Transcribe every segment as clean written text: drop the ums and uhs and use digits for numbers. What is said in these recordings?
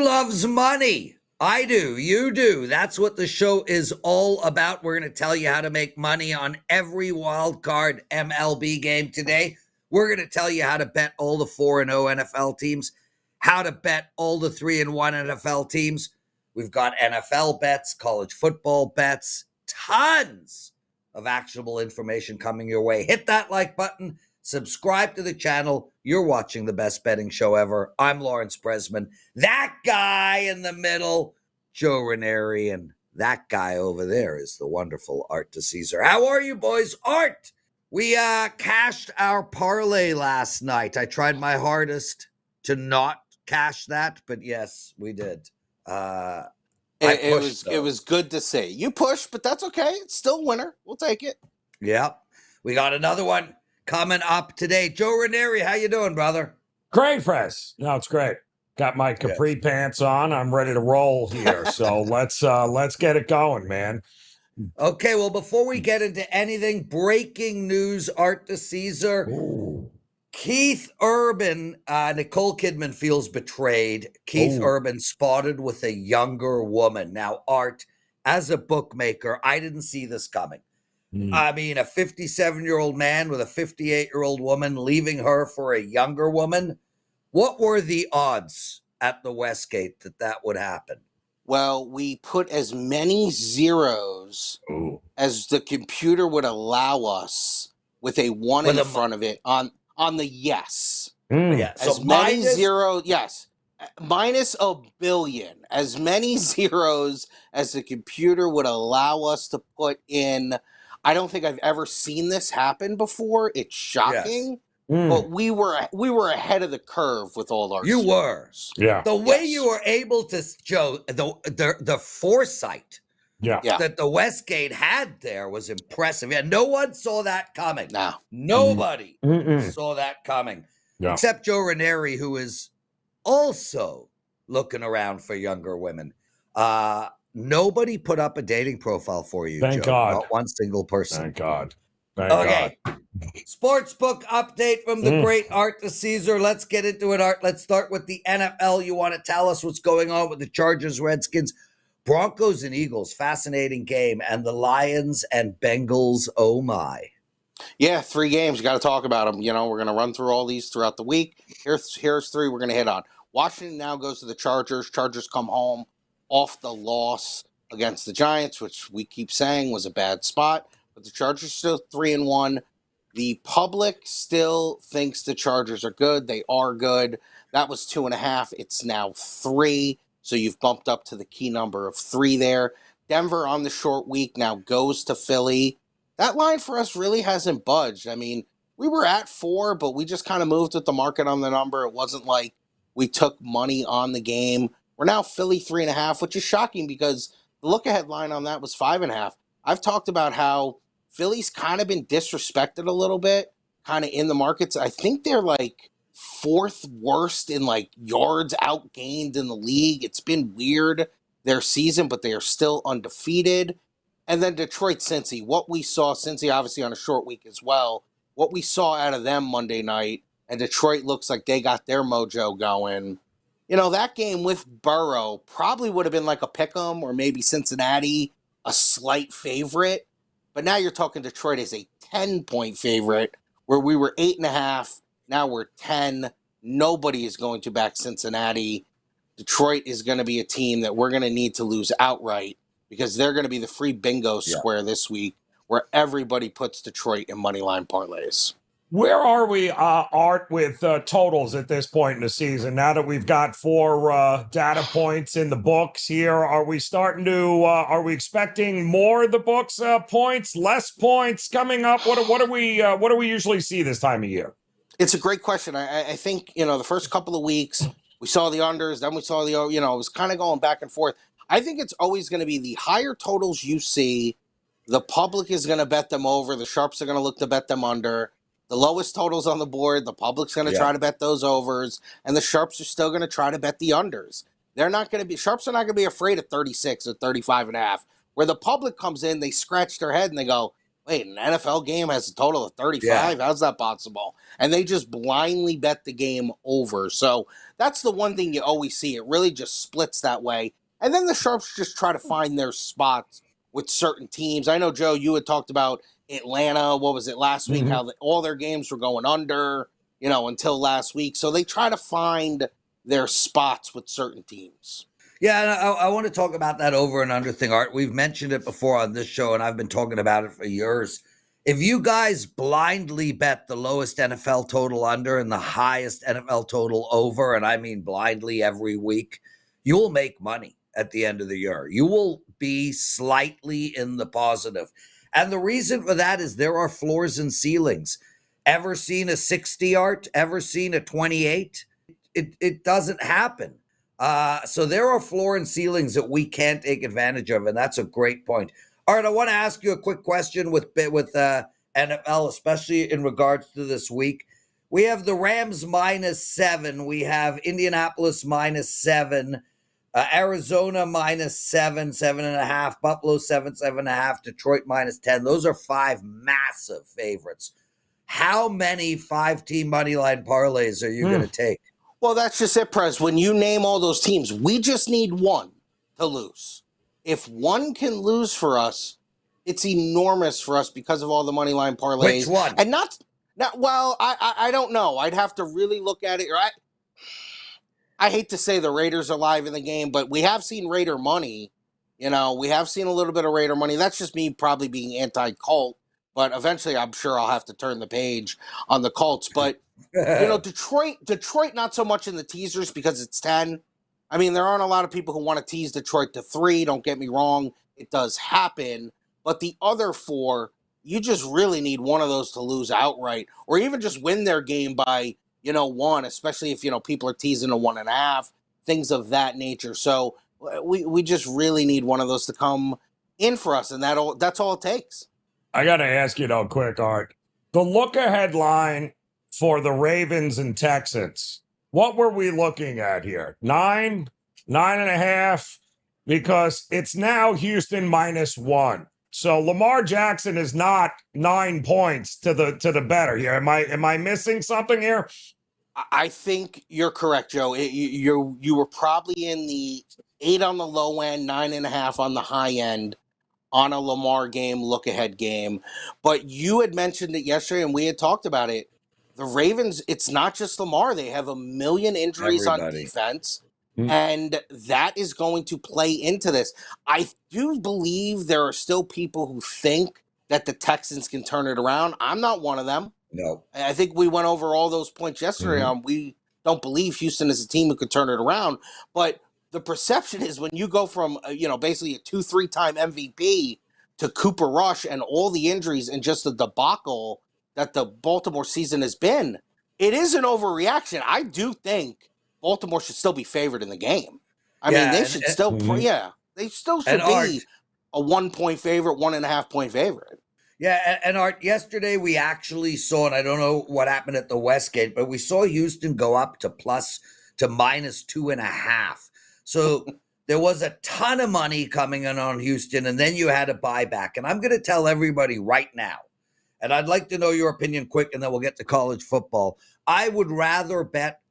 loves money. I do. You do. That's what the show is all about. We're going to tell you how to make money on every wild card MLB game today. We're going to tell you how to bet all the 4-0 NFL teams, how to bet all the 3-1 NFL teams. We've got NFL bets, college football bets, tons of actionable information coming your way. Hit that like button. Subscribe to the channel. You're watching the best betting show ever. I'm Lawrence Presman. That guy in the middle, Joe Raineri, and that guy over there is the wonderful Art DiCesare. How are you, boys? Art, we cashed our parlay last night. I tried my hardest to not cash that, but yes, we did. It was good to see. You pushed, but that's okay. It's still a winner. We'll take it. Yep. We got another one coming up today. Joe Raineri, how you doing, brother? Great, Prez. No, it's great. Got my capri pants on. I'm ready to roll here. So let's get it going, man. Okay, well, before we get into anything, breaking news, Art DiCesare. Ooh. Keith Urban, Nicole Kidman feels betrayed. Keith Urban spotted with a younger woman. Now, Art, as a bookmaker, I didn't see this coming. I mean, a 57-year-old man with a 58-year-old woman, leaving her for a younger woman. What were the odds at the Westgate that would happen? Well, we put as many zeros as the computer would allow us with a one in front of it on the yes. Yeah. As So many zeros, yes. Minus a billion. As many zeros as the computer would allow us to put in. I don't think I've ever seen this happen before. It's shocking. Yes. But we were ahead of the curve with all our You zeros. were. Yeah. The way you were able to, Joe, the foresight that the Westgate had there was impressive. Yeah, no one saw that coming. No. Nobody saw that coming. Yeah. Except Joe Raineri, who is also looking around for younger women. Nobody put up a dating profile for you, Thank Joe. God. Not one single person. Thank God. Thank God. Sportsbook update from the great Art DiCesare. Let's get into it, Art. Let's start with the NFL. You want to tell us what's going on with the Chargers, Redskins, Broncos, and Eagles. Fascinating game. And the Lions and Bengals. Oh, my. Yeah, 3 games. You got to talk about them. You know, we're going to run through all these throughout the week. Here's 3 we're going to hit on. Washington now goes to the Chargers. Chargers come home off the loss against the Giants, which we keep saying was a bad spot. But the Chargers still 3-1. The public still thinks the Chargers are good. They are good. That was 2.5. It's now 3. So you've bumped up to the key number of 3 there. Denver on the short week now goes to Philly. That line for us really hasn't budged. I mean, we were at 4, but we just kind of moved with the market on the number. It wasn't like we took money on the game. We're now Philly 3.5, which is shocking because the look-ahead line on that was 5.5. I've talked about how Philly's kind of been disrespected a little bit, kind of in the markets. I think they're like 4th worst in like yards outgained in the league. It's been weird their season, but they are still undefeated. And then Detroit, Cincy. What we saw, Cincy obviously on a short week as well, what we saw out of them Monday night, and Detroit looks like they got their mojo going. You know, that game with Burrow probably would have been like a pick'em or maybe Cincinnati, a slight favorite. But now you're talking Detroit as a 10-point favorite, where we were 8.5. Now we're 10. Nobody is going to back Cincinnati. Detroit is going to be a team that we're going to need to lose outright because they're going to be the free bingo square this week where everybody puts Detroit in moneyline parlays. Where are we, Art, with totals at this point in the season? Now that we've got 4 data points in the books here, are we starting to? Are we expecting more of the books points, less points coming up? What do we usually see this time of year? It's a great question. I think the first couple of weeks we saw the unders, then we saw the it was kind of going back and forth. I think it's always going to be the higher totals you see, the public is going to bet them over, the sharps are going to look to bet them under. The lowest totals on the board, the public's going to try to bet those overs, and the sharps are still going to try to bet the unders. They're not going to be, sharps are not going to be afraid of 36 or 35.5. Where the public comes in, they scratch their head and they go, wait, an NFL game has a total of 35? How's that possible? And they just blindly bet the game over. So that's the one thing you always see. It really just splits that way. And then the sharps just try to find their spots with certain teams. I know, Joe, you had talked about Atlanta. What was it last week? How all their games were going under, until last week. So they try to find their spots with certain teams. Yeah, and I want to talk about that over and under thing, Art. We've mentioned it before on this show, and I've been talking about it for years. If you guys blindly bet the lowest NFL total under and the highest NFL total over, and I mean blindly every week, you'll make money at the end of the year. You will be slightly in the positive. And the reason for that is there are floors and ceilings. Ever seen a 60, Art? Ever seen a 28? It doesn't happen. So there are floor and ceilings that we can't take advantage of, and that's a great point. All right, I want to ask you a quick question with NFL, especially in regards to this week. We have the Rams -7. We have Indianapolis -7. Arizona -7, 7.5. Buffalo 7, 7.5. Detroit -10. Those are 5 massive favorites. How many 5-team moneyline parlays are you going to take? Well, that's just it, Prez. When you name all those teams, we just need one to lose. If one can lose for us, it's enormous for us because of all the money line parlays. Which one? And I don't know. I'd have to really look at it. I hate to say the Raiders are live in the game, but we have seen Raider money. We have seen a little bit of Raider money. That's just me probably being anti-cult. But eventually, I'm sure I'll have to turn the page on the Colts. But Detroit, not so much in the teasers because it's 10. I mean, there aren't a lot of people who want to tease Detroit to 3. Don't get me wrong. It does happen. But the other 4, you just really need one of those to lose outright or even just win their game by, 1, especially if, people are teasing a 1.5, things of that nature. So we just really need one of those to come in for us. And that's all it takes. I got to ask you, though, quick, Art. The look-ahead line for the Ravens and Texans, what were we looking at here? 9, 9.5? Because it's now Houston -1. So Lamar Jackson is not 9 points to the better here. Am I missing something here? I think you're correct, Joe. You were probably in the 8 on the low end, 9.5 on the high end on a Lamar game, look-ahead game. But you had mentioned it yesterday, and we had talked about it. The Ravens, it's not just Lamar. They have a million injuries on defense, and that is going to play into this. I do believe there are still people who think that the Texans can turn it around. I'm not one of them. No. I think we went over all those points yesterday on we don't believe Houston is a team who could turn it around. But the perception is when you go from, basically a 2-3-time MVP to Cooper Rush and all the injuries and just the debacle that the Baltimore season has been, it is an overreaction. I do think Baltimore should still be favored in the game. I mean, they should still, they still should be a 1-point favorite, 1.5-point favorite. Yeah, and Art, yesterday we actually saw, and I don't know what happened at the Westgate, but we saw Houston go up to -2.5. So there was a ton of money coming in on Houston, and then you had a buyback. And I'm going to tell everybody right now, and I'd like to know your opinion quick, and then we'll get to college football. I would rather bet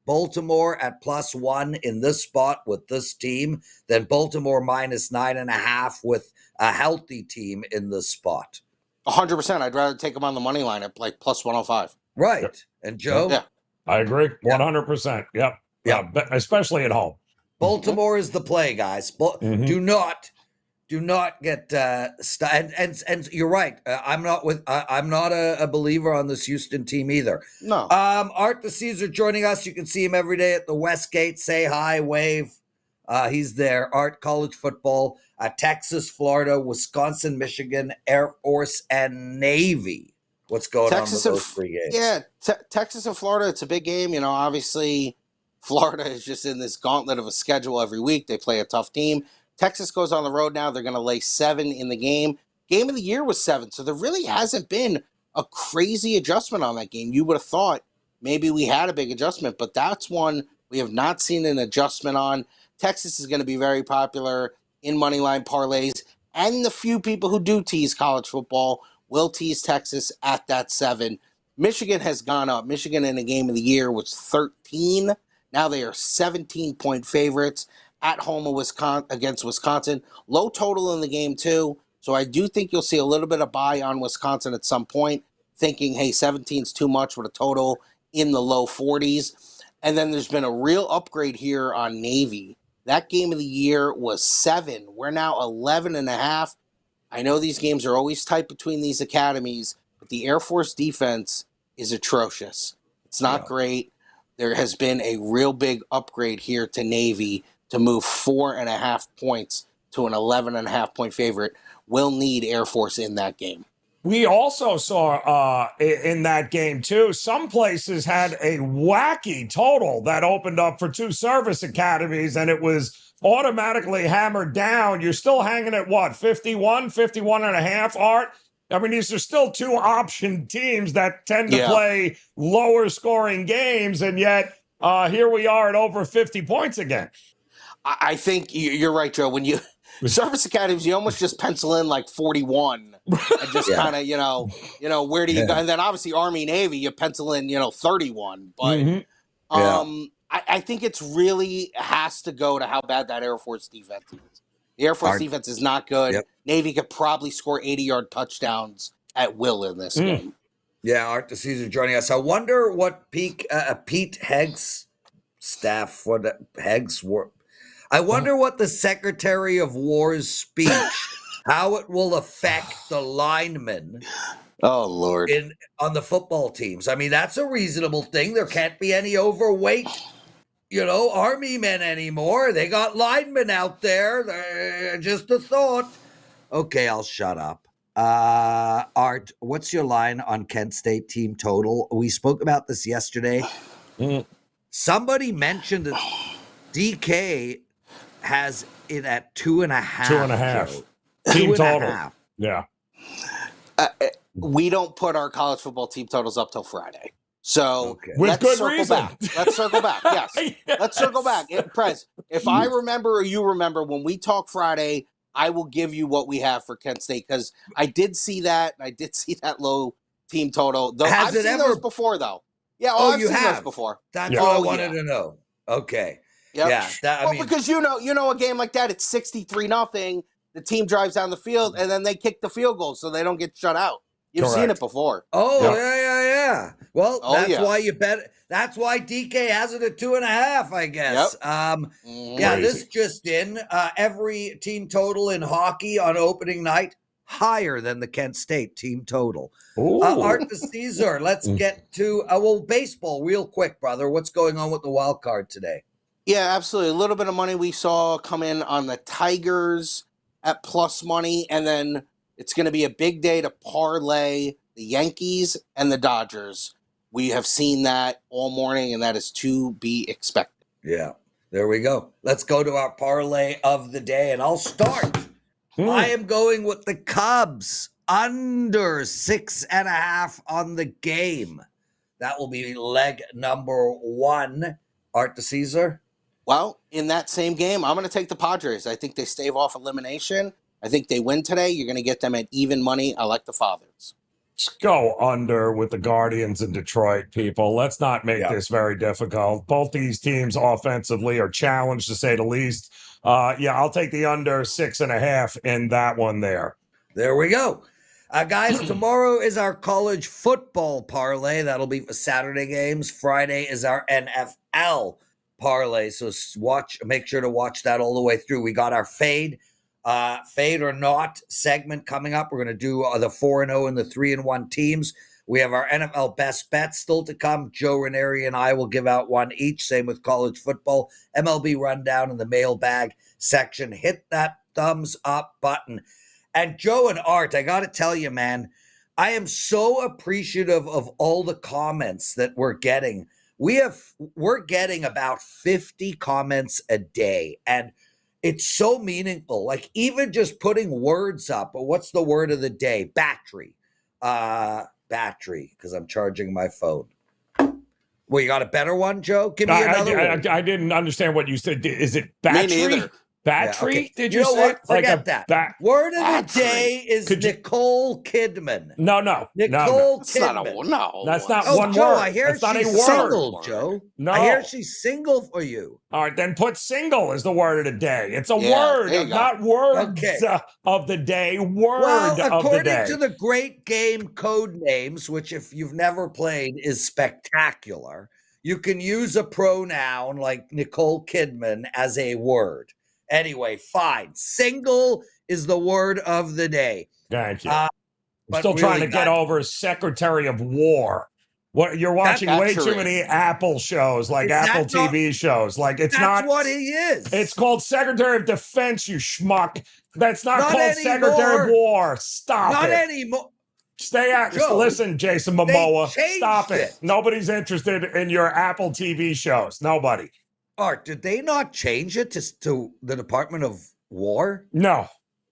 Baltimore at +1 in this spot with this team than Baltimore -9.5 with a healthy team in this spot. 100%. I'd rather take them on the money line at like +105. Right. Yep. And Joe? Yeah. I agree. 100%. Yep. Yeah. Especially at home. Baltimore is the play, guys. Do not get and you're right. I'm not a believer on this Houston team either. No. Art DiCesare joining us. You can see him every day at the Westgate. Say hi, wave. He's there. Art, college football, Texas, Florida, Wisconsin, Michigan, Air Force, and Navy. What's going on with those 3 games? Yeah, Texas and Florida, it's a big game. Obviously, Florida is just in this gauntlet of a schedule every week. They play a tough team. Texas goes on the road now. They're going to lay 7 in the game. Game of the year was 7, so there really hasn't been a crazy adjustment on that game. You would have thought maybe we had a big adjustment, but that's one we have not seen an adjustment on. Texas is going to be very popular in moneyline parlays. and the few people who do tease college football will tease Texas at that 7. Michigan has gone up. Michigan in the game of the year was 13. Now they are 17-point favorites at home against Wisconsin. Low total in the game, too. So I do think you'll see a little bit of buy on Wisconsin at some point, thinking, hey, 17's too much with a total in the low 40s. And then there's been a real upgrade here on Navy. That game of the year was 7. We're now 11.5. I know these games are always tight between these academies, but the Air Force defense is atrocious. It's not great. There has been a real big upgrade here to Navy to move 4.5 points to an 11.5-point favorite. We'll need Air Force in that game. We also saw in that game, too, some places had a wacky total that opened up for 2 service academies, and it was automatically hammered down. You're still hanging at what, 51 and a half, Art? I mean, these are still 2 option teams that tend to play lower scoring games, and yet here we are at over 50 points again. I think you're right, Joe. When you service academies, you almost just pencil in like 41 and just kind of, where do you go? And then obviously Army, Navy, you pencil in, 31. But I think it's really has to go to how bad that Air Force defense is. The Air Force defense is not good. Yep. Navy could probably score 80-yard touchdowns at will in this game. Yeah, Art DiCesare joining us. I wonder what Pete Hegg's staff, I wonder what the Secretary of War's speech, how it will affect the linemen. Oh, Lord. On the football teams. I mean, that's a reasonable thing. There can't be any overweight, Army men anymore. They got linemen out there. Just a thought. Okay, I'll shut up. Art, what's your line on Kent State team total? We spoke about this yesterday. Somebody mentioned that DK has it at 2.5. 2.5. Team total. Yeah. We don't put our college football team totals up till Friday. So let's circle back. Let's circle back. Yes. Let's circle back. Prez, if I remember or you remember, when we talk Friday, I will give you what we have for Kent State, because I did see that. I did see that low team total. Though I've seen those before, though. Yeah, I've seen those before. That's what I wanted to know. Okay. Yep. Yeah. Because a game like that, it's 63-0. The team drives down the field and then they kick the field goal so they don't get shut out. You've seen it before. Oh, yeah. Well, that's why you bet. That's why DK has it at 2.5, I guess. Yep. This just in. Every team total in hockey on opening night higher than the Kent State team total. Art DiCesare, let's get to baseball real quick, brother. What's going on with the wild card today? Yeah, absolutely. A little bit of money we saw come in on the Tigers at plus money, and then it's going to be a big day to parlay the Yankees and the Dodgers. We have seen that all morning, and that is to be expected. Yeah, there we go. Let's go to our parlay of the day, and I'll start. I am going with the Cubs under 6.5 on the game. That will be leg number 1. Art DiCesare? Well, in that same game, I'm going to take the Padres. I think they stave off elimination. I think they win today. You're going to get them at even money. I like the Fathers. Let's go under with the Guardians in Detroit, people. Let's not make this very difficult. Both these teams offensively are challenged, to say the least. I'll take the under 6.5 in that one there. There we go. Guys, tomorrow is our college football parlay. That'll be for Saturday games. Friday is our NFL parlay. So make sure to watch that all the way through. We got our fade or not segment coming up. We're going to do the 4-0 and the 3-1 teams. We have our NFL best bets still to come. Joe Raineri and I will give out one each. Same with college football. MLB rundown in the mailbag section. Hit that thumbs up button. And Joe and Art, I got to tell you, man, I am so appreciative of all the comments that we're getting. We're getting about 50 comments a day, and it's so meaningful. Like, even just putting words up. But what's the word of the day? Battery, because I'm charging my phone. Well, you got a better one, Joe? Give me another one. I didn't understand what you said. Is it battery? Me neither. Battery? okay. Did You you know say? what? Forget that. Word of the Battery. day is Could you- Nicole Kidman. No, no. Nicole That's not Kidman. no. That's not Oh, one Joe, word. I hear That's not a she's word. single, Word. Joe. No. I hear she's single for you. All right, then put single as the word of the day. It's a Yeah, word, there you go. not words Okay. of the day. Word Well, of the according day. to the great game Code Names, which if you've never played is spectacular, you can use a pronoun like Nicole Kidman as a word. Anyway, fine. Single is the word of the day. Thank you. Uh, I'm still but trying really, to get guys, over Secretary of War. What you're watching way too Battery. many Apple shows, like Is that Apple not- TV shows. Like it's that's not what he is. It's called Secretary of Defense, you schmuck. That's not called Not Secretary of anymore. War. Stop Not it. anymore. Stay out. Joe, Listen, Jason they Momoa. changed Stop it. it. Nobody's interested in your Apple TV shows. Nobody. Art, did they not change it to the Department of War? No.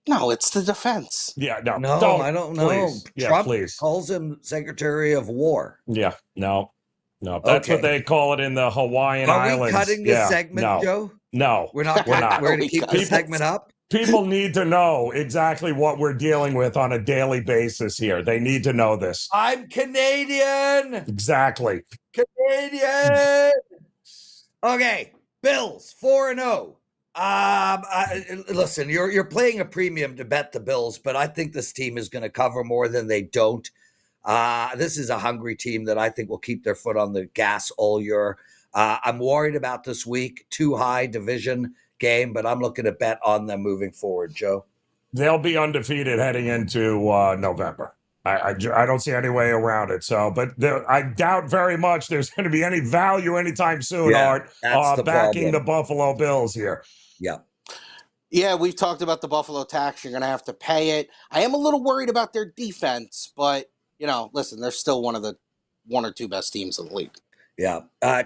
No, it's the defense. Yeah, no. No, I don't know. Please. Yeah, Trump please. calls him Secretary of War. Yeah, no. No, that's what Okay. they call it in the Hawaiian Are we Islands. cutting this Yeah, segment, no. Joe? No, We're not. We're not. We're going to We keep cut the it. segment up. People need to know exactly what we're dealing with on a daily basis here. They need to know this. I'm Canadian. Exactly. Canadian. Okay, Bills 4-0. Listen, you're playing a premium to bet the Bills, but I think this team is going to cover more than they don't. This is a hungry team that I think will keep their foot on the gas all year. I'm worried about this week, too high division game, but I'm looking to bet on them moving forward, Joe. They'll be undefeated heading into November. I don't see any way around it. So, but I doubt very much there's going to be any value anytime soon, Yeah, Art, that's the backing problem. the Buffalo Bills here. Yeah. Yeah, we've talked about the Buffalo tax. You're going to have to pay it. I am a little worried about their defense, but, listen, they're still one or two best teams in the league. Yeah.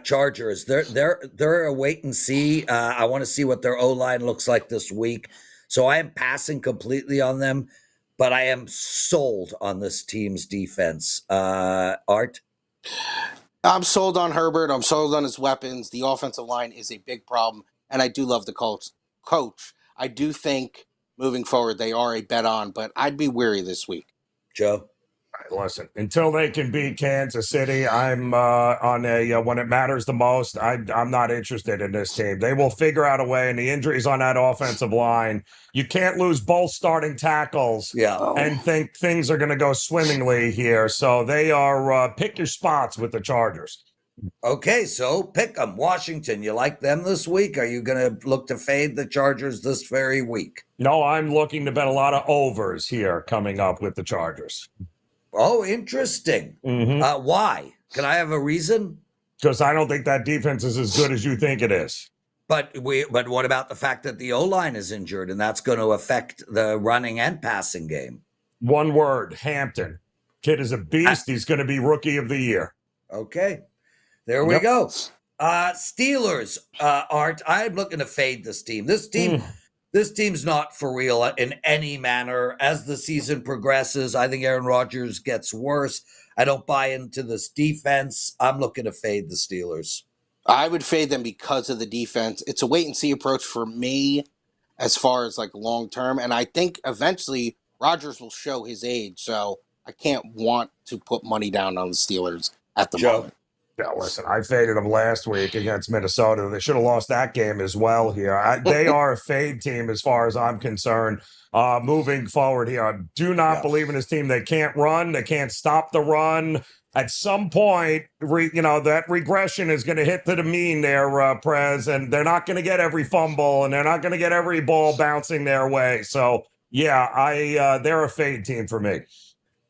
Chargers, they're a wait and see. I want to see what their O-line looks like this week. So I am passing completely on them, but I am sold on this team's defense. Art? I'm sold on Herbert. I'm sold on his weapons. The offensive line is a big problem, and I do love the Colts coach. I do think moving forward they are a bet on, but I'd be weary this week. Joe? Listen, until they can beat Kansas City, I'm on a when it matters the most. I'm not interested in this team. They will figure out a way, and the injuries on that offensive line, you can't lose both starting tackles and think things are going to go swimmingly here. So they are pick your spots with the Chargers. Okay, so pick them. Washington, you like them this week? Are you going to look to fade the Chargers this very week? No, I'm looking to bet a lot of overs here coming up with the Chargers. Oh, interesting. Mm-hmm. Why? Can I have a reason? Because I don't think that defense is as good as you think it is. But what about the fact that the O-line is injured, and that's going to affect the running and passing game? One word, Hampton. Kid is a beast. He's going to be rookie of the year. Okay. There we go. Steelers, Art, I'm looking to fade this team. This team's not for real in any manner. As the season progresses, I think Aaron Rodgers gets worse. I don't buy into this defense. I'm looking to fade the Steelers. I would fade them because of the defense. It's a wait-and-see approach for me as far as, long term, and I think eventually Rodgers will show his age, so I can't want to put money down on the Steelers at the moment. Yeah, listen, I faded them last week against Minnesota. They should have lost that game as well here. They are a fade team as far as I'm concerned. Moving forward here, I do not believe in this team. They can't run. They can't stop the run. At some point, that regression is going to hit to the mean there, Prez, and they're not going to get every fumble, and they're not going to get every ball bouncing their way. So, yeah, they're a fade team for me.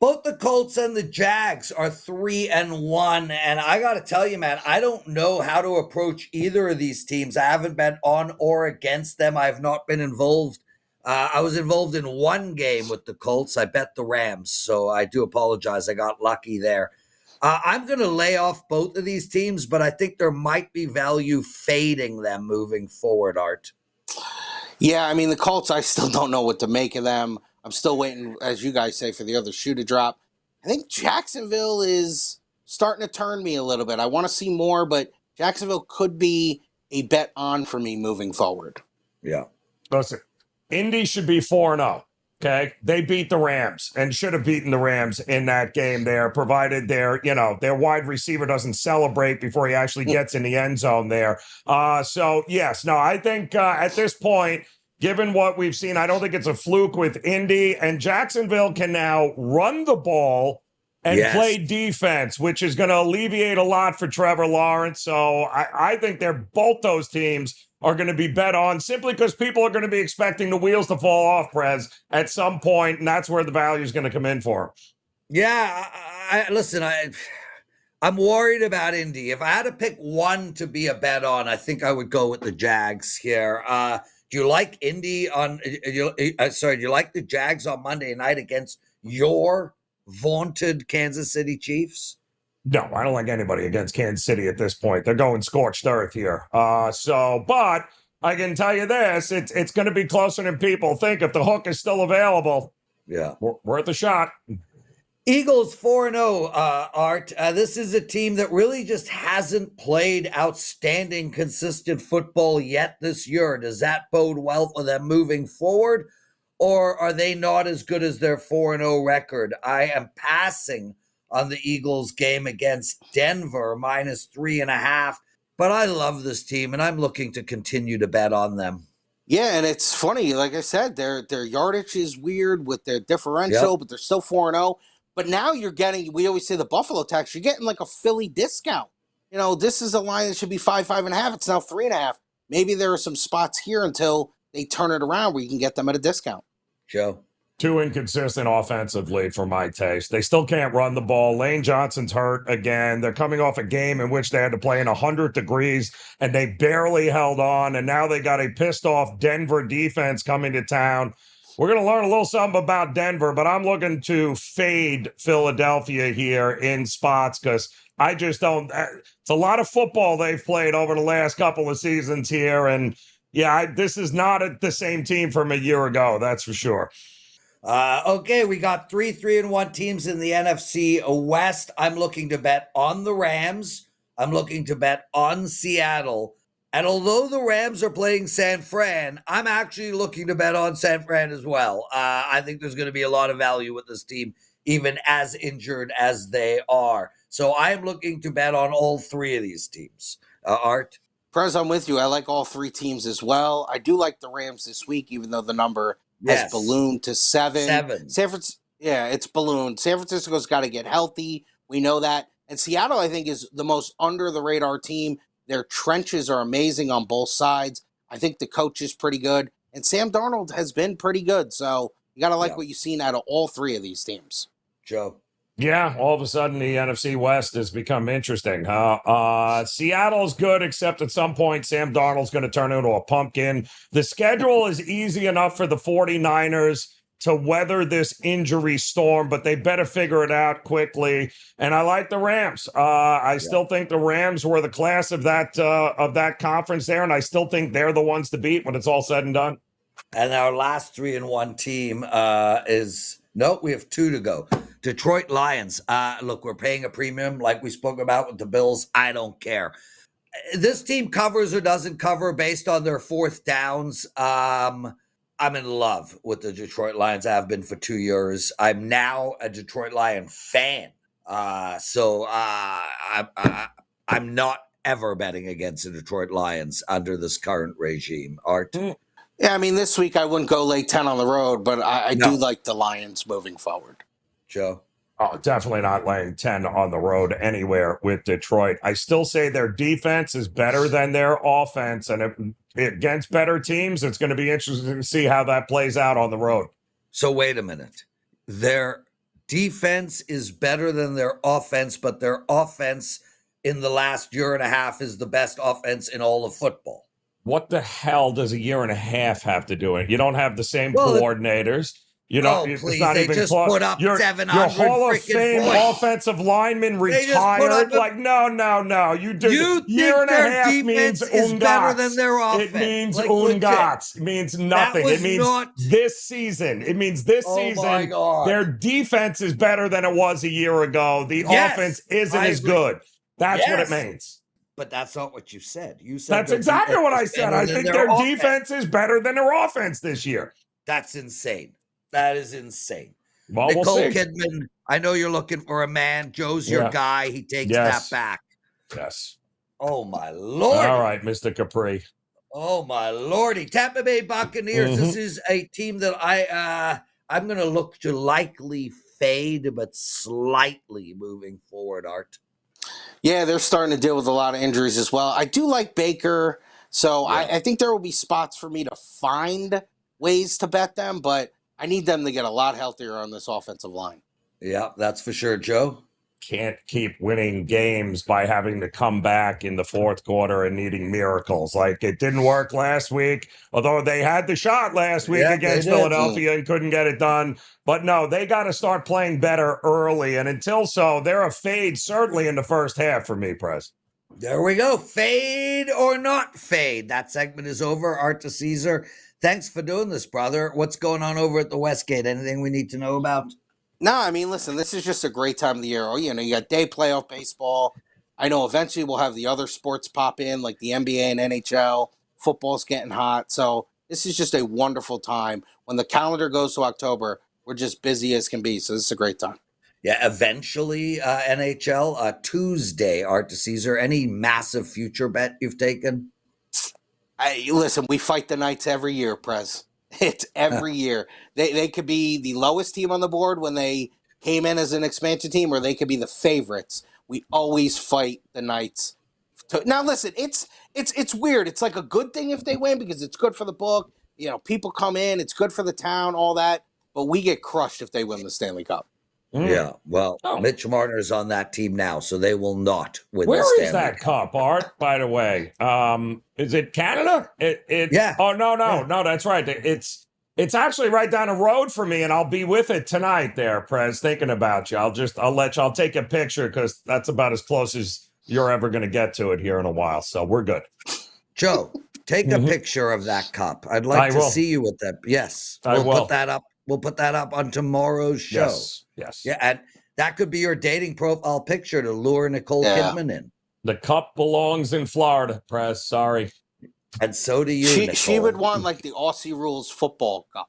Both the Colts and the Jags are 3-1, and I got to tell you, man, I don't know how to approach either of these teams. I haven't bet on or against them. I have not been involved. I was involved in one game with the Colts. I bet the Rams, so I do apologize. I got lucky there. I'm going to lay off both of these teams, but I think there might be value fading them moving forward, Art. Yeah, I mean, the Colts, I still don't know what to make of them. I'm still waiting, as you guys say, for the other shoe to drop. I think Jacksonville is starting to turn me a little bit. I want to see more, but Jacksonville could be a bet on for me moving forward. Yeah. Listen, Indy should be 4-0. Okay, they beat the Rams and should have beaten the Rams in that game there, provided their wide receiver doesn't celebrate before he actually gets in the end zone there. So yes, no, I think at this point, given what we've seen, I don't think it's a fluke with Indy, and Jacksonville can now run the ball and play defense, which is going to alleviate a lot for Trevor Lawrence. So I think both those teams are going to be bet on simply because people are going to be expecting the wheels to fall off, Prez, at some point, and that's where the value is going to come in for him. Yeah, listen, I'm worried about Indy. If I had to pick one to be a bet on, I think I would go with the Jags here. Do you like Indy on? Do you like the Jags on Monday night against your vaunted Kansas City Chiefs? No, I don't like anybody against Kansas City at this point. They're going scorched earth here. But I can tell you this, it's going to be closer than people think if the hook is still available. Yeah. Worth a shot. Eagles 4-0, Art. This is a team that really just hasn't played outstanding, consistent football yet this year. Does that bode well for them moving forward? Or are they not as good as their 4-0 record? I am passing on the Eagles game against Denver, -3.5. But I love this team, and I'm looking to continue to bet on them. Yeah, and it's funny. Like I said, their yardage is weird with their differential, but they're still 4-0. But now you're getting, we always say the Buffalo tax, you're getting like a Philly discount. This is a line that should be 5.5. It's now 3.5. Maybe there are some spots here until they turn it around where you can get them at a discount. Joe? Too inconsistent offensively for my taste. They still can't run the ball. Lane Johnson's hurt again. They're coming off a game in which they had to play in 100 degrees, and they barely held on, and now they got a pissed-off Denver defense coming to town. We're going to learn a little something about Denver, but I'm looking to fade Philadelphia here in spots because I just don't. It's a lot of football they've played over the last couple of seasons here, and this is not the same team from a year ago, that's for sure. Okay, we got 3-1 teams in the NFC West. I'm looking to bet on the Rams. I'm looking to bet on Seattle. And although the Rams are playing San Fran, I'm actually looking to bet on San Fran as well. I think there's going to be a lot of value with this team, even as injured as they are. So I'm looking to bet on all three of these teams. Art? Prez, I'm with you. I like all three teams as well. I do like the Rams this week, even though the number has ballooned to 7. It's ballooned. San Francisco's got to get healthy. We know that. And Seattle, I think, is the most under-the-radar team. Their trenches are amazing on both sides. I think the coach is pretty good. And Sam Darnold has been pretty good. So you got to like what you've seen out of all three of these teams. Joe? Yeah, all of a sudden the NFC West has become interesting. Seattle's good, except at some point Sam Darnold's going to turn into a pumpkin. The schedule is easy enough for the 49ers to weather this injury storm, but they better figure it out quickly. And I like the Rams. I still think the Rams were the class of that conference there, and I still think they're the ones to beat when it's all said and done. And our last 3-1 team we have 2 to go. Detroit Lions. Look, we're paying a premium like we spoke about with the Bills. I don't care. This team covers or doesn't cover based on their fourth downs. I'm in love with the Detroit Lions. I have been for 2 years. I'm now a Detroit Lion fan. So I'm not ever betting against the Detroit Lions under this current regime. Art? Yeah, I mean, this week I wouldn't go lay 10 on the road, but I do like the Lions moving forward. Joe? Oh, definitely not laying 10 on the road anywhere with Detroit. I still say their defense is better than their offense, and against better teams, it's going to be interesting to see how that plays out on the road. So wait a minute. Their defense is better than their offense, but their offense in the last year and a half is the best offense in all of football. What the hell does a year and a half have to do it? You don't have the same coordinators. You know, please, it's not they even just close. put up your 700 Hall of Fame points. offensive lineman retired. No. You do. Year and a half means better than their offense. It means ungats. It means nothing. It means this season. It means this season. My God. Their defense is better than it was a year ago. The offense isn't as good. That's what it means. But that's not what you said. You said That's their exactly defense what I is said. better I than think their their offense. defense is better than their offense this year. That's insane. That is insane. Well, we'll Nicole see. Kidman, I know you're looking for a man. Joe's your Yeah. guy. He takes Yes. that back. Yes. Oh, my Lord. All right, Mr. Capri. Oh, my Lordy. Tampa Bay Buccaneers. This is a team that I'm going to look to likely fade, but slightly moving forward, Art. Yeah, they're starting to deal with a lot of injuries as well. I do like Baker, so Yeah. I think there will be spots for me to find ways to bet them, but I need them to get a lot healthier on this offensive line. Yeah, that's for sure, Joe. Can't keep winning games by having to come back in the fourth quarter and needing miracles. Like it didn't work last week, although they had the shot last week Yeah, against they did. Philadelphia and couldn't get it done. But no, they got to start playing better early. And until so, they're a fade certainly in the first half for me, Prez. There we go. Fade or not fade. That segment is over. Art DiCesare, thanks for doing this, brother. What's going on over at the Westgate? Anything we need to know about? No, I mean, listen, this is just a great time of the year. You know, you got day playoff baseball. I know eventually we'll have the other sports pop in, like the NBA and NHL. Football's getting hot. So this is just a wonderful time. When the calendar goes to October, we're just busy as can be. So this is a great time. Yeah, eventually NHL Tuesday, Art DiCesare. Any massive future bet you've taken? Listen, we fight the Knights every year, Prez. It's every year. They could be the lowest team on the board when they came in as an expansion team, or they could be the favorites. We always fight the Knights. Now, listen, it's weird. It's like a good thing if they win because it's good for the book. You know, people come in. It's good for the town, all that. But we get crushed if they win the Stanley Cup. Yeah, well, Mitch Marner's on that team now, so they will not win the Where Stanley is that cup, Art, by the way? Is it Canada? Yeah. Oh, no, that's right. It's actually right down the road for me, and I'll be with it tonight there, Prez, thinking about you. I'll take a picture because that's about as close as you're ever going to get to it here in a while, so we're good. Joe, take a picture of that cup. I'd like to see you with that. Yes, we'll put that up. We'll put that up on tomorrow's show. Yes. Yeah, and that could be your dating profile picture to lure Nicole Kidman in. The cup belongs in Florida, Prez. Sorry. And so do you, Nicole. She would want like the Aussie Rules football cup.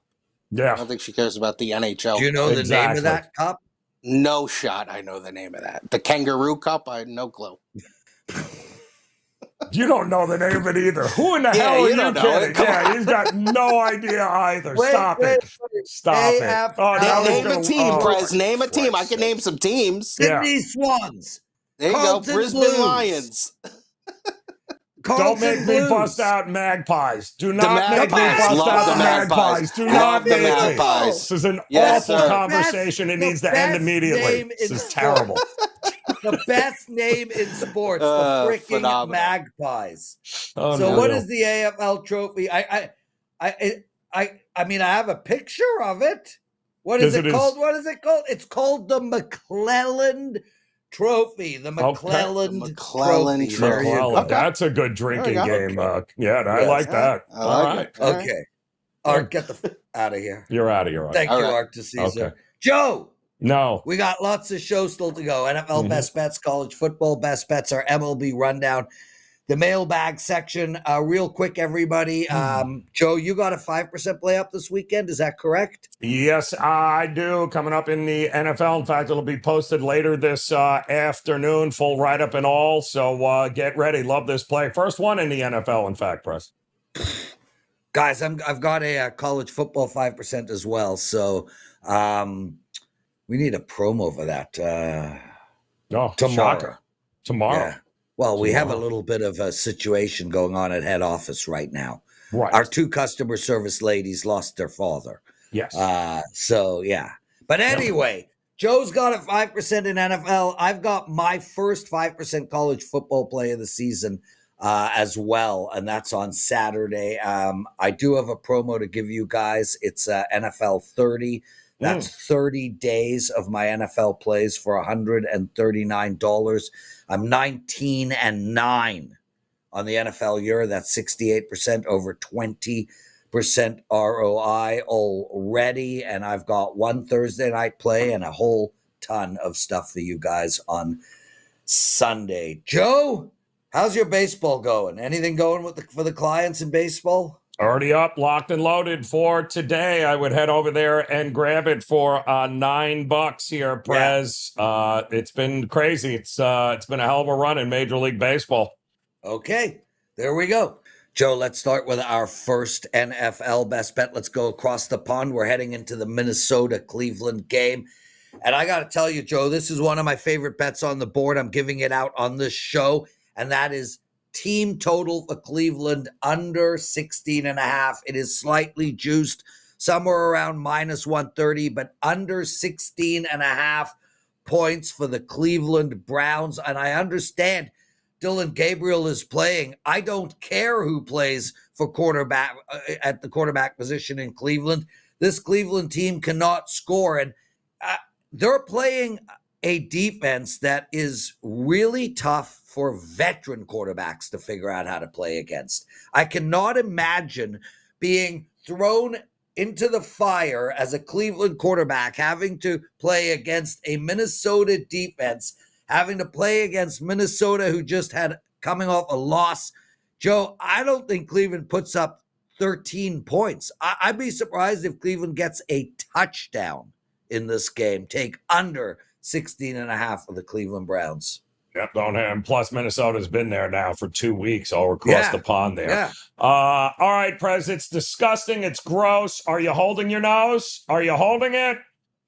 Yeah. I don't think she cares about the NHL. Do you know the name of that cup? No shot. I know the name of that. The Kangaroo Cup? I had no clue. You don't know the name of it either. Who in the hell are you kidding? Yeah, he's got no idea either. Stop it. Name a team, Prez. Name a team. I can name some teams. Sydney Swans. There you Carlton go. Brisbane Blues. Lions. Don't make me bust out Magpies. Do not make me bust Love out the the Magpies. Do not Love the make me. Magpies. This is an Yes, awful sir. conversation. It needs to end immediately. This is terrible. The best name in sports, the freaking phenomenal. Magpies. Oh, So no. what is the AFL trophy? I mean, I have a picture of it. What is it called? What is it called? It's called the McClelland Trophy. The McClelland Trophy. There you go. Okay. That's a good drinking game. I like that. I like it. Okay. Art, get the out of here. You're out of here. Thank you, right. Art DiCesare. Okay. Joe. No. We got lots of shows still to go. NFL best bets, college football best bets, our MLB rundown, the mailbag section. Real quick, everybody. Joe, you got a 5% play up this weekend. Is that correct? Yes, I do. Coming up in the NFL. In fact, it'll be posted later this afternoon, full write-up and all. So get ready. Love this play. First one in the NFL, in fact, Press. Guys, I've got a college football 5% as well. So we need a promo for that tomorrow. Shocker. Tomorrow. Yeah. Well, we have a little bit of a situation going on at head office right now. Right. Our 2 customer service ladies lost their father. Yes. So, yeah. But anyway, Joe's got a 5% in NFL. I've got my first 5% college football play of the season as well, and that's on Saturday. I do have a promo to give you guys. It's NFL 30. That's 30 days of my NFL plays for $139. I'm 19-9 on the NFL year. That's 68% over 20% ROI already. And I've got one Thursday night play and a whole ton of stuff for you guys on Sunday. Joe, How's your baseball going? Anything going for the clients in baseball? Already up, locked and loaded for today. I would head over there and grab it for $9 here, Prez. It's been crazy. It's been a hell of a run in Major League Baseball. Okay, there we go. Joe, let's start with our first NFL best bet. Let's go across the pond. We're heading into the Minnesota-Cleveland game. And I got to tell you, Joe, this is one of my favorite bets on the board. I'm giving it out on this show, and that is team total for Cleveland under 16.5. It is slightly juiced, somewhere around minus 130, but under 16.5 points for the Cleveland Browns. And I understand Dylan Gabriel is playing. I don't care who plays for quarterback at the quarterback position in Cleveland. This Cleveland team cannot score, and they're playing a defense that is really tough for veteran quarterbacks to figure out how to play against. I cannot imagine being thrown into the fire as a Cleveland quarterback, having to play against a Minnesota defense, having to play against Minnesota, who just had coming off a loss. Joe, I don't think Cleveland puts up 13 points. I'd be surprised if Cleveland gets a touchdown in this game. Take under 16.5 of the Cleveland Browns. Yep, don't have him. Plus, Minnesota's been there now for 2 weeks, all across the pond there. Yeah. All right, Prez, it's disgusting. It's gross. Are you holding your nose? Are you holding it?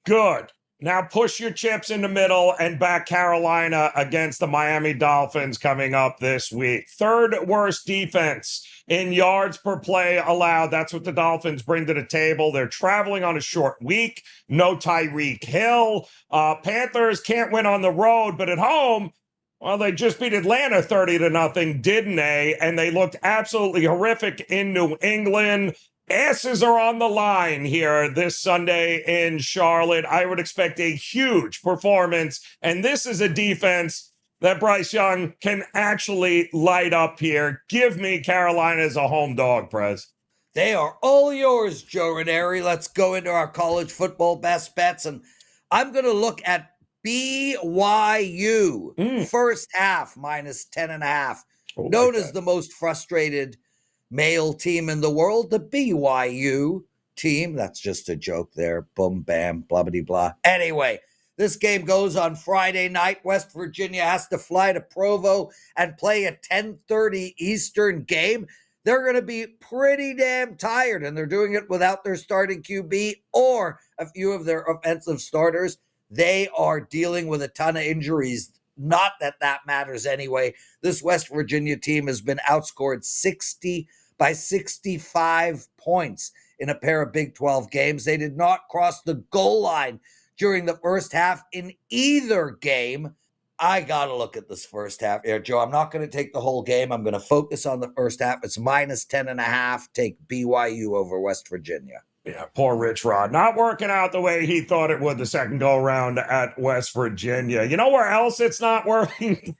Good. Now push your chips in the middle and back Carolina against the Miami Dolphins coming up this week. Third worst defense in yards per play allowed. That's what the Dolphins bring to the table. They're traveling on a short week. No Tyreek Hill. Panthers can't win on the road, but at home, well, they just beat Atlanta 30-0, didn't they? And they looked absolutely horrific in New England. Asses are on the line here this Sunday in Charlotte. I would expect a huge performance. And this is a defense that Bryce Young can actually light up here. Give me Carolina as a home dog, Prez. They are all yours, Joe Raineri. Let's go into our college football best bets. And I'm going to look at BYU first half minus 10.5. Known as the most frustrated male team in the world, the BYU team. That's just a joke there. Boom, bam, blah, blah, blah. Anyway, this game goes on Friday night. West Virginia has to fly to Provo and play a 10:30 Eastern game. They're going to be pretty damn tired, and they're doing it without their starting QB or a few of their offensive starters. They are dealing with a ton of injuries. Not that that matters anyway. This West Virginia team has been outscored 65 points in a pair of Big 12 games. They did not cross the goal line during the first half in either game. I got to look at this first half here, Joe. I'm not going to take the whole game. I'm going to focus on the first half. It's minus 10.5. Take BYU over West Virginia. Yeah, poor Rich Rod. Not working out the way he thought it would the second go-around at West Virginia. You know where else it's not working?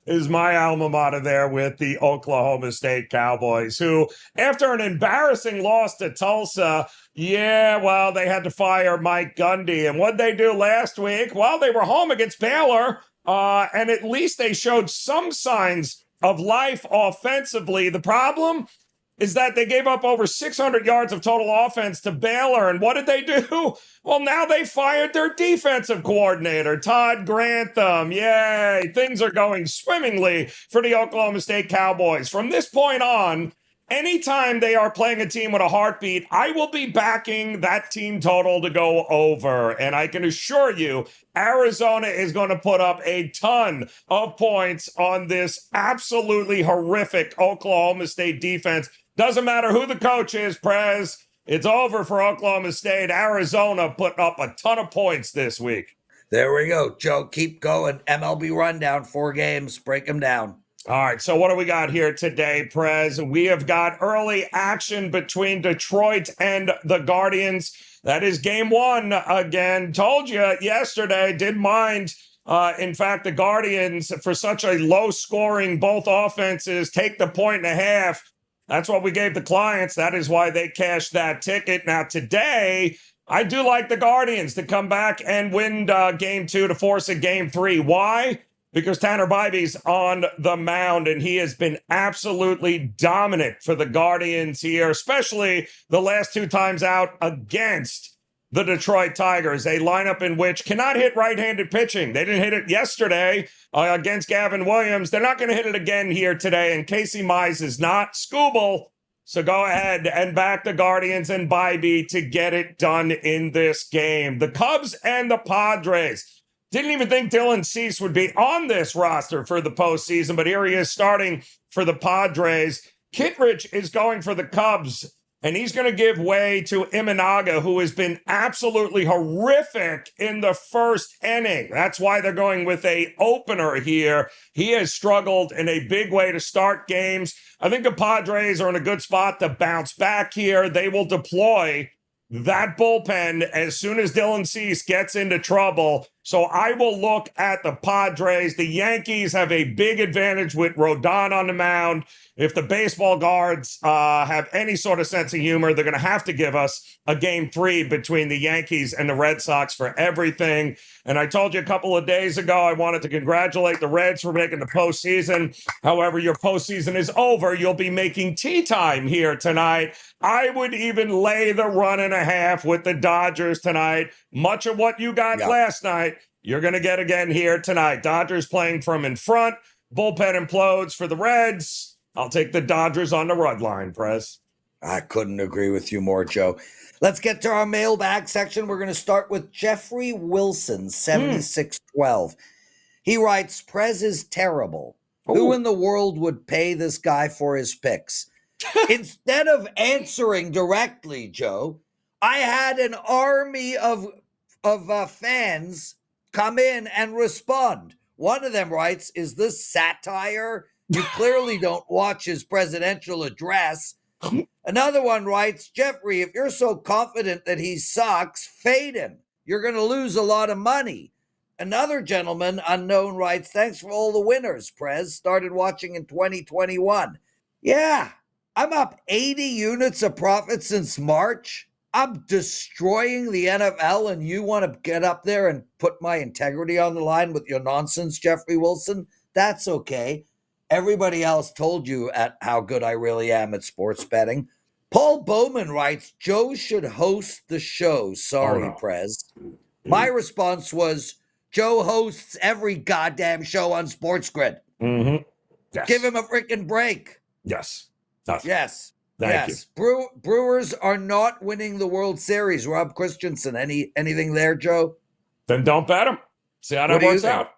is my alma mater there with the Oklahoma State Cowboys, who, after an embarrassing loss to Tulsa, they had to fire Mike Gundy. And what did they do last week? Well, they were home against Baylor, and at least they showed some signs of life offensively. The problem is that they gave up over 600 yards of total offense to Baylor. And what did they do? Well, now they fired their defensive coordinator, Todd Grantham. Yay, things are going swimmingly for the Oklahoma State Cowboys. From this point on, anytime they are playing a team with a heartbeat, I will be backing that team total to go over. And I can assure you, Arizona is going to put up a ton of points on this absolutely horrific Oklahoma State defense. Doesn't matter who the coach is, Prez. It's over for Oklahoma State. Arizona put up a ton of points this week. There we go, Joe. Keep going. MLB rundown, 4 games. Break them down. All right, so what do we got here today, Prez? We have got early action between Detroit and the Guardians. That is game 1 again. Told you yesterday, didn't mind. In fact, the Guardians, for such a low-scoring, both offenses, take the 1.5. That's what we gave the clients. That is why they cashed that ticket. Now, today, I do like the Guardians to come back and win game 2 to force a game 3. Why? because Tanner Bybee's on the mound, and he has been absolutely dominant for the Guardians here, especially the last 2 times out against the Detroit Tigers, a lineup in which cannot hit right-handed pitching. They didn't hit it yesterday against Gavin Williams. They're not going to hit it again here today, and Casey Mize is not Scooble. So go ahead and back the Guardians and Bybee to get it done in this game. The Cubs and the Padres. Didn't even think Dylan Cease would be on this roster for the postseason, but here he is starting for the Padres. Kittredge is going for the Cubs, and he's going to give way to Imanaga, who has been absolutely horrific in the first inning. That's why they're going with a opener here. He has struggled in a big way to start games. I think the Padres are in a good spot to bounce back here. They will deploy that bullpen as soon as Dylan Cease gets into trouble. So I will look at the Padres. The Yankees have a big advantage with Rodon on the mound. If the baseball guards have any sort of sense of humor, they're going to have to give us a game 3 between the Yankees and the Red Sox for everything. And I told you a couple of days ago, I wanted to congratulate the Reds for making the postseason. However, your postseason is over. You'll be making tea time here tonight. I would even lay the 1.5 with the Dodgers tonight. Much of what you got last night, you're going to get again here tonight. Dodgers playing from in front. Bullpen implodes for the Reds. I'll take the Dodgers on the run line, Prez. I couldn't agree with you more, Joe. Let's get to our mailbag section. We're going to start with Jeffrey Wilson, 7612. He writes, Prez is terrible. Ooh. Who in the world would pay this guy for his picks? Instead of answering directly, Joe, I had an army of fans come in and respond. One of them writes, is this satire? You clearly don't watch his presidential address. Another one writes, Jeffrey, if you're so confident that he sucks, fade him. You're going to lose a lot of money. Another gentleman, unknown, writes, thanks for all the winners, Prez. Started watching in 2021. Yeah, I'm up 80 units of profit since March. I'm destroying the NFL, and you want to get up there and put my integrity on the line with your nonsense, Jeffrey Wilson? That's okay. Everybody else told you at how good I really am at sports betting. Paul Bowman writes, Joe should host the show. Sorry, Prez. My response was, Joe hosts every goddamn show on Sports Grid. Mm-hmm. Yes. Give him a freaking break. Yes. Yes. Thank you. Brewers are not winning the World Series. Rob Christensen, anything there, Joe? Then don't bet them. See how that works out.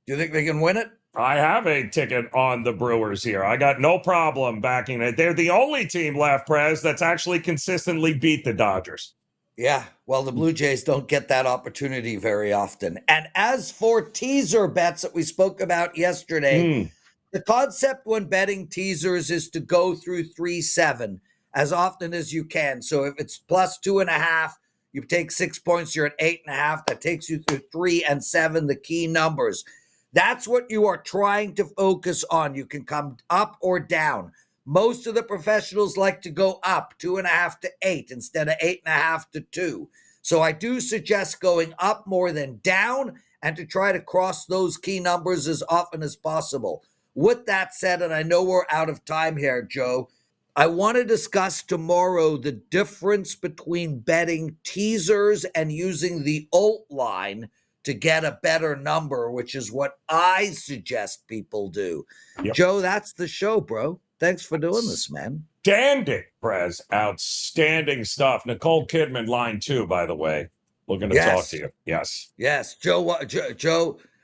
Do you think they can win it? I have a ticket on the Brewers here. I got no problem backing it. They're the only team left, Prez, that's actually consistently beat the Dodgers. Yeah, well, the Blue Jays don't get that opportunity very often. And as for teaser bets that we spoke about yesterday, the concept when betting teasers is to go through 3-7 as often as you can. So if it's plus 2.5, you take 6 points, you're at 8.5. That takes you through 3 and 7, the key numbers. That's what you are trying to focus on. You can come up or down. Most of the professionals like to go up 2.5 to 8 instead of 8.5 to 2. So I do suggest going up more than down and to try to cross those key numbers as often as possible. With that said, and I know we're out of time here, Joe, I want to discuss tomorrow the difference between betting teasers and using the alt line to get a better number, which is what I suggest people do. Yep. Joe, that's the show, bro. Thanks for doing this, man. Outstanding, Prez. Outstanding stuff. Nicole Kidman, line 2, by the way. Looking to talk to you. Yes. Yes. Joe,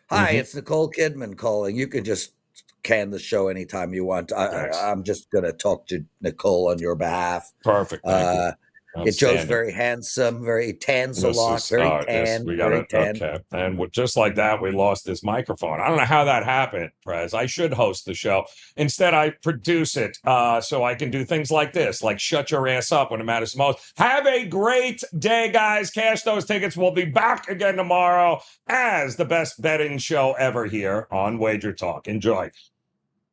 hi, it's Nicole Kidman calling. You can just can the show anytime you want. I'm just going to talk to Nicole on your behalf. Perfect. Joe's very handsome, very tans a lot, very tan. Okay. And just like that, we lost this microphone. I don't know how that happened, Prez. I should host the show. Instead, I produce it so I can do things like this, like shut your ass up when it matters most. Have a great day, guys. Cash those tickets. We'll be back again tomorrow as the best betting show ever here on Wager Talk. Enjoy.